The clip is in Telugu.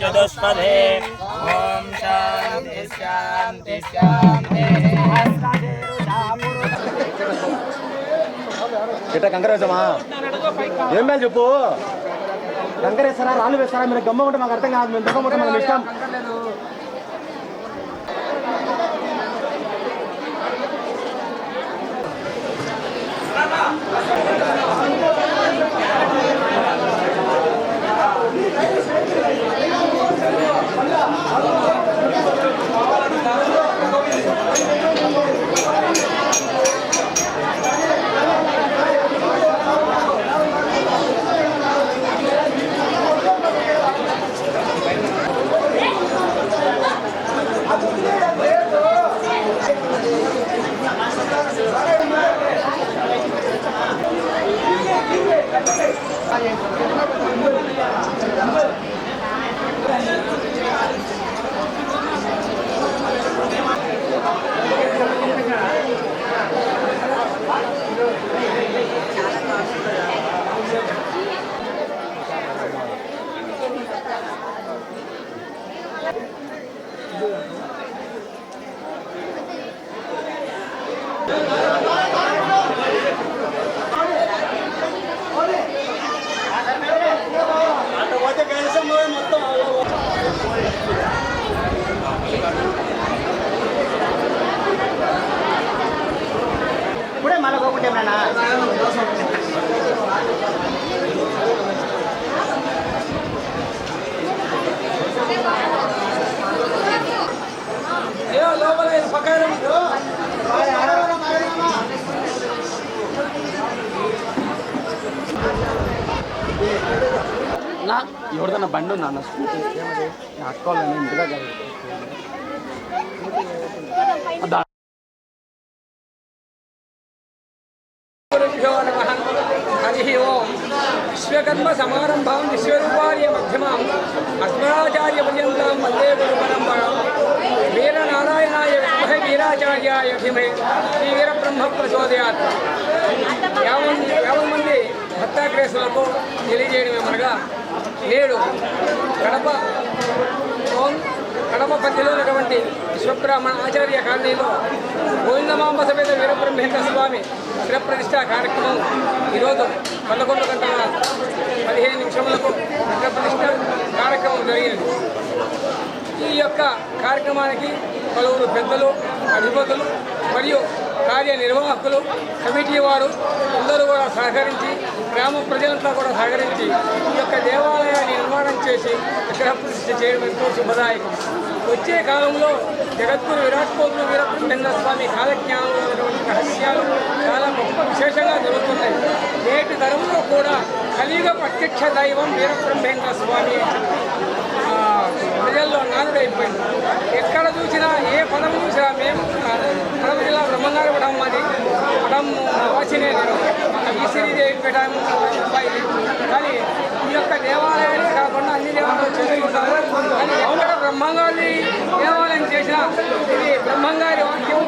चतुष्पदे ओम शांति शांति शांति కంకరేసమా ఏం మేలు చెప్పు కంకరేస్తారా రాళ్ళు వేస్తారా మీరు గమ్మ ఉంటే మాకు అర్థం కాదు మేము దొంగ ఉంటే మనం ఇష్టం ఇప్పుడే మళ్ళీ పోకుంటే ఎవరిదన్నా బండి ఉందా అన్న స్కూటీ అక్కోవాలని ఇంటిగా హరి ఓం విశ్వకర్మ సమారంభం విశ్వరూపార్య మధ్యమాం అస్మదాచార్య పర్యంతం వందే గురు పరంపరాం వీరనారాయణాయ విద్మహే వీరాచార్యాయ ధీమహి శ్రీ వీరబ్రహ్మ ప్రచోదయాత్. 50 మంది భక్తాగ్రేసులకు తెలియజేయడం ఏమనగా నేడు కడప పద్యలో ఉన్నటువంటి విశ్వబ్రాహ్మణ ఆచార్య కాలనీలో గోవిందమాంబ సమేత వీరబ్రహ్మేంద్ర స్వామి శిరప్రతిష్ఠా కార్యక్రమం ఈరోజు 11:15 శిరప్రతిష్ఠ కార్యక్రమం జరిగింది. ఈ యొక్క కార్యక్రమానికి పలువురు పెద్దలు, అధిపతులు మరియు కార్యనిర్వాహకులు, కమిటీ వారు అందరూ కూడా సహకరించి, గ్రామ ప్రజలంతా కూడా సహకరించి ఈ యొక్క దేవాలయాన్ని నిర్మాణం చేసి విగ్రహ ప్రతిష్ఠ చేయడం ఎంతో శుభదాయకం. వచ్చే కాలంలో జగద్గురు విరాట్ కోహ్లీ వీరబ్రహ్మేంద్ర స్వామి కాలజ్ఞానంలో ఉన్నటువంటి రహస్యాలు చాలా గొప్ప విశేషంగా జరుగుతున్నాయి. నేటి తరంలో కూడా కలియుగ ప్రత్యక్ష దైవం వీరబ్రహ్మేంద్ర స్వామి ప్రజల్లో నానుడైపోయింది. ఎక్కడ చూసినా, ఏ పదం చూసినా, మేము కడప జిల్లా బ్రహ్మంగారి పటం మాది, పటం వాచినే ఈ శ్రీదేవి పెట్టాము అబ్బాయి. కానీ ఈ యొక్క దేవాలయాన్ని కాకుండా అన్ని దేవాలయాలు చేసుకుంటాము. కానీ ఎక్కడ బ్రహ్మంగారి దేవాలయం చేసినా ఇది బ్రహ్మంగారి వాక్యం